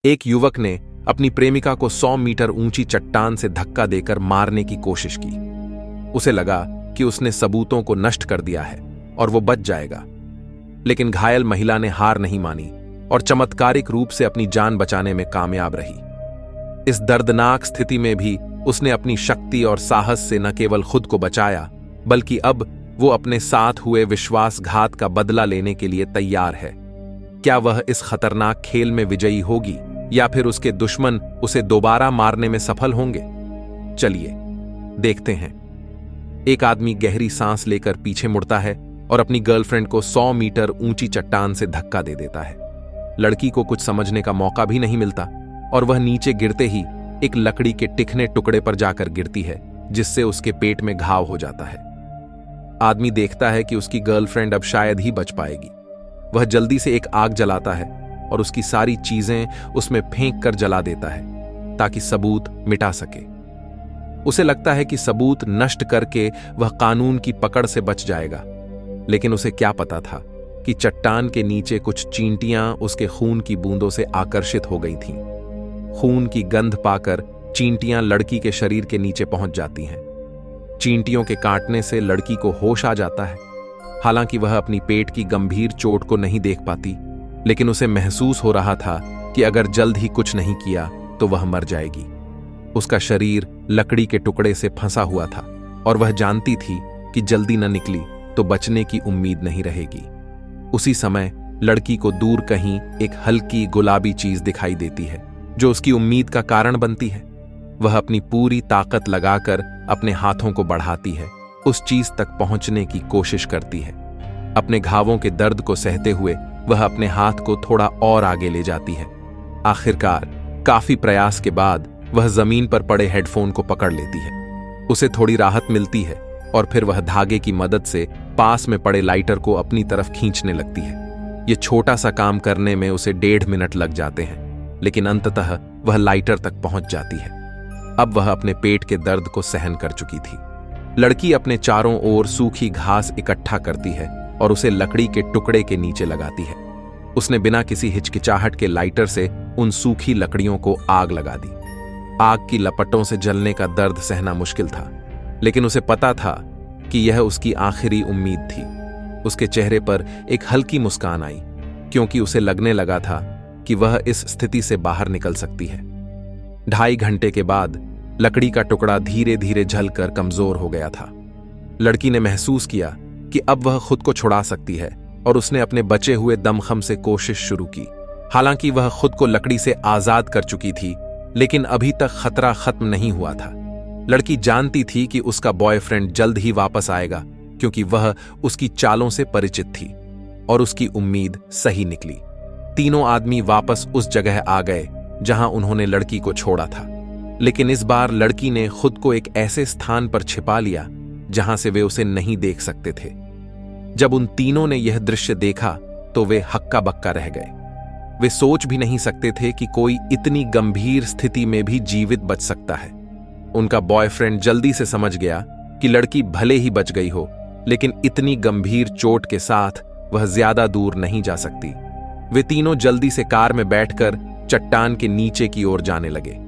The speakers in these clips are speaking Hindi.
एक युवक ने अपनी प्रेमिका को 100 मीटर ऊंची चट्टान से धक्का देकर मारने की कोशिश की। उसे लगा कि उसने सबूतों को नष्ट कर दिया है और वो बच जाएगा, लेकिन घायल महिला ने हार नहीं मानी और चमत्कारिक रूप से अपनी जान बचाने में कामयाब रही। इस दर्दनाक स्थिति में भी उसने अपनी शक्ति और साहस से न केवल खुद को बचाया, बल्कि अब वो अपने साथ हुए विश्वासघात का बदला लेने के लिए तैयार है। क्या वह इस खतरनाक खेल में विजयी होगी या फिर उसके दुश्मन उसे दोबारा मारने में सफल होंगे? चलिए देखते हैं। एक आदमी गहरी सांस लेकर पीछे मुड़ता है और अपनी गर्लफ्रेंड को 100 मीटर ऊंची चट्टान से धक्का दे देता है। लड़की को कुछ समझने का मौका भी नहीं मिलता और वह नीचे गिरते ही एक लकड़ी के टिकने टुकड़े पर जाकर गिरती है, जिससे उसके पेट में घाव हो जाता है। आदमी देखता है कि उसकी गर्लफ्रेंड अब शायद ही बच पाएगी। वह जल्दी से एक आग जलाता है और उसकी सारी चीजें उसमें फेंक कर जला देता है ताकि सबूत मिटा सके। उसे लगता है कि सबूत नष्ट करके वह कानून की पकड़ से बच जाएगा, लेकिन उसे क्या पता था कि चट्टान के नीचे कुछ चींटियां उसके खून की बूंदों से आकर्षित हो गई थीं। खून की गंध पाकर चींटियां लड़की के शरीर के नीचे पहुंच जाती हैं। चींटियों के काटने से लड़की को होश आ जाता है। हालांकि वह अपनी पेट की गंभीर चोट को नहीं देख पाती, लेकिन उसे महसूस हो रहा था कि अगर जल्द ही कुछ नहीं किया तो वह मर जाएगी। उसका शरीर लकड़ी के टुकड़े से फंसा हुआ था और वह जानती थी कि जल्दी न निकली तो बचने की उम्मीद नहीं रहेगी। उसी समय लड़की को दूर कहीं एक हल्की गुलाबी चीज दिखाई देती है जो उसकी उम्मीद का कारण बनती है। वह अपनी पूरी ताकत लगाकर अपने हाथों को बढ़ाती है, उस चीज तक पहुंचने की कोशिश करती है। अपने घावों के दर्द को सहते हुए वह अपने हाथ को थोड़ा और आगे ले जाती है। आखिरकार काफी प्रयास के बाद वह जमीन पर पड़े हेडफोन को पकड़ लेती है। उसे थोड़ी राहत मिलती है और फिर वह धागे की मदद से पास में पड़े लाइटर को अपनी तरफ खींचने लगती है। यह छोटा सा काम करने में उसे 1.5 मिनट लग जाते हैं, लेकिन अंततः वह लाइटर तक पहुंच जाती है। अब वह अपने पेट के दर्द को सहन कर चुकी थी। लड़की अपने चारों ओर सूखी घास इकट्ठा करती है और उसे लकड़ी के टुकड़े के नीचे लगाती है। उसने बिना किसी हिचकिचाहट के लाइटर से उन सूखी लकड़ियों को आग लगा दी। आग की लपटों से जलने का दर्द सहना मुश्किल था, लेकिन उसे पता था कि यह उसकी आखिरी उम्मीद थी। उसके चेहरे पर एक हल्की मुस्कान आई, क्योंकि उसे लगने लगा था कि वह इस स्थिति से बाहर निकल सकती है। 2.5 घंटे के बाद लकड़ी का टुकड़ा धीरे धीरे जलकर कमजोर हो गया था। लड़की ने महसूस किया कि अब वह खुद को छुड़ा सकती है और उसने अपने बचे हुए दमखम से कोशिश शुरू की। हालांकि वह खुद को लकड़ी से आजाद कर चुकी थी, लेकिन अभी तक खतरा खत्म नहीं हुआ था। लड़की जानती थी कि उसका बॉयफ्रेंड जल्द ही वापस आएगा, क्योंकि वह उसकी चालों से परिचित थी, और उसकी उम्मीद सही निकली। तीनों आदमी वापस उस जगह आ गए जहां उन्होंने लड़की को छोड़ा था, लेकिन इस बार लड़की ने खुद को एक ऐसे स्थान पर छिपा लिया जहां से वे उसे नहीं देख सकते थे। जब उन तीनों ने यह दृश्य देखा तो वे हक्का बक्का रह गए। वे सोच भी नहीं सकते थे कि कोई इतनी गंभीर स्थिति में भी जीवित बच सकता है। उनका बॉयफ्रेंड जल्दी से समझ गया कि लड़की भले ही बच गई हो, लेकिन इतनी गंभीर चोट के साथ वह ज्यादा दूर नहीं जा सकती। वे तीनों जल्दी से कार में बैठकर चट्टान के नीचे की ओर जाने लगे।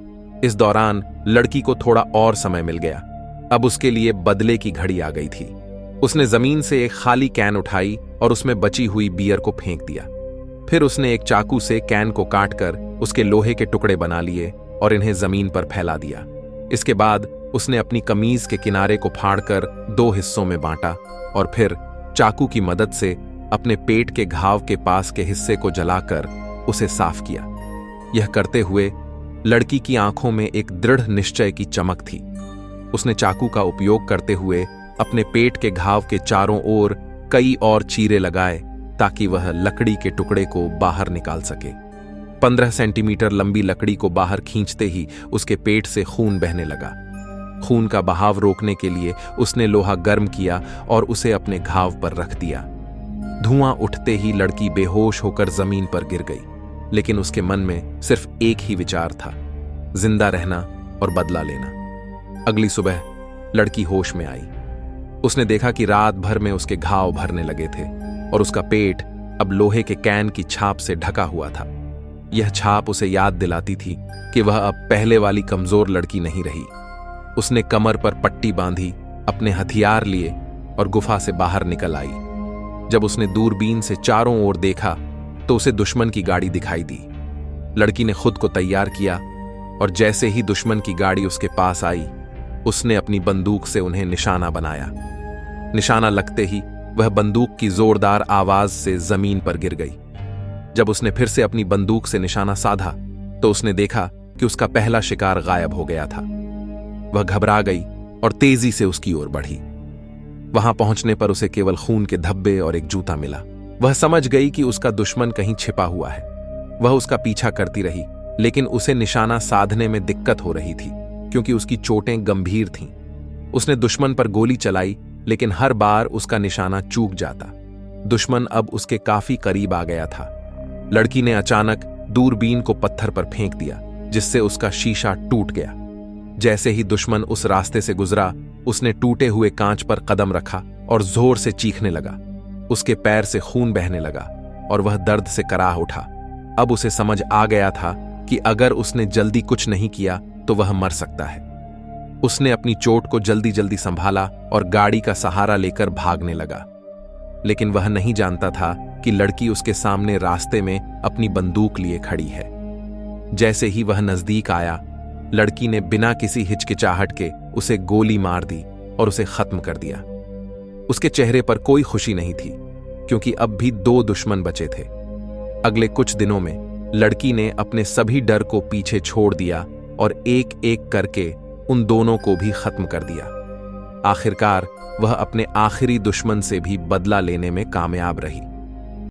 इस दौरान लड़की को थोड़ा और समय मिल गया। अब उसके लिए बदले की घड़ी आ गई थी। उसने जमीन से एक खाली कैन उठाई और उसमें बची हुई बियर को फेंक दिया। फिर उसने एक चाकू से कैन को काटकर उसके लोहे के टुकड़े बना लिए और इन्हें जमीन पर फैला दिया। इसके बाद उसने अपनी कमीज के किनारे को फाड़कर 2 हिस्सों में बांटा और फिर चाकू की मदद से अपने पेट के घाव के पास के हिस्से को जलाकर उसे साफ किया। यह करते हुए लड़की की आंखों में एक दृढ़ निश्चय की चमक थी। उसने चाकू का उपयोग करते हुए अपने पेट के घाव के चारों ओर कई और चीरे लगाए ताकि वह लकड़ी के टुकड़े को बाहर निकाल सके। 15 सेंटीमीटर लंबी लकड़ी को बाहर खींचते ही उसके पेट से खून बहने लगा। खून का बहाव रोकने के लिए उसने लोहा गर्म किया और उसे अपने घाव पर रख दिया। धुआं उठते ही लड़की बेहोश होकर जमीन पर गिर गई, लेकिन उसके मन में सिर्फ एक ही विचार था, जिंदा रहना और बदला लेना। अगली सुबह लड़की होश में आई। उसने देखा कि रात भर में उसके घाव भरने लगे थे और उसका पेट अब लोहे के कैन की छाप से ढका हुआ था। यह छाप उसे याद दिलाती थी कि वह अब पहले वाली कमजोर लड़की नहीं रही। उसने कमर पर पट्टी बांधी, अपने हथियार लिए और गुफा से बाहर निकल आई। जब उसने दूरबीन से चारों ओर देखा तो उसे दुश्मन की गाड़ी दिखाई दी। लड़की ने खुद को तैयार किया और जैसे ही दुश्मन की गाड़ी उसके पास आई, उसने अपनी बंदूक से उन्हें निशाना बनाया। निशाना लगते ही वह बंदूक की जोरदार आवाज से जमीन पर गिर गई। जब उसने फिर से अपनी बंदूक से निशाना साधा तो उसने देखा कि उसका पहला शिकार गायब हो गया था। वह घबरा गई और तेजी से उसकी ओर बढ़ी। वहां पहुंचने पर उसे केवल खून के धब्बे और एक जूता मिला। वह समझ गई कि उसका दुश्मन कहीं छिपा हुआ है। वह उसका पीछा करती रही, लेकिन उसे निशाना साधने में दिक्कत हो रही थी क्योंकि उसकी चोटें गंभीर थीं। उसने दुश्मन पर गोली चलाई, लेकिन हर बार उसका निशाना चूक जाता। दुश्मन अब उसके काफी करीब आ गया था। लड़की ने अचानक दूरबीन को पत्थर पर फेंक दिया, जिससे उसका शीशा टूट गया। जैसे ही दुश्मन उस रास्ते से गुजरा, उसने टूटे हुए कांच पर कदम रखा और जोर से चीखने लगा। उसके पैर से खून बहने लगा और वह दर्द से कराह उठा। अब उसे समझ आ गया था कि अगर उसने जल्दी कुछ नहीं किया तो वह मर सकता है। उसने अपनी चोट को जल्दी जल्दी संभाला और गाड़ी का सहारा लेकर भागने लगा। लेकिन वह नहीं जानता था कि लड़की उसके सामने रास्ते में अपनी बंदूक लिए खड़ी है। जैसे ही वह नजदीक आया, लड़की ने बिना किसी हिचकिचाहट के उसे गोली मार दी और उसे खत्म कर दिया। उसके चेहरे पर कोई खुशी नहीं थी क्योंकि अब भी 2 दुश्मन बचे थे। अगले कुछ दिनों में लड़की ने अपने सभी डर को पीछे छोड़ दिया और एक एक करके उन दोनों को भी खत्म कर दिया। आखिरकार वह अपने आखिरी दुश्मन से भी बदला लेने में कामयाब रही।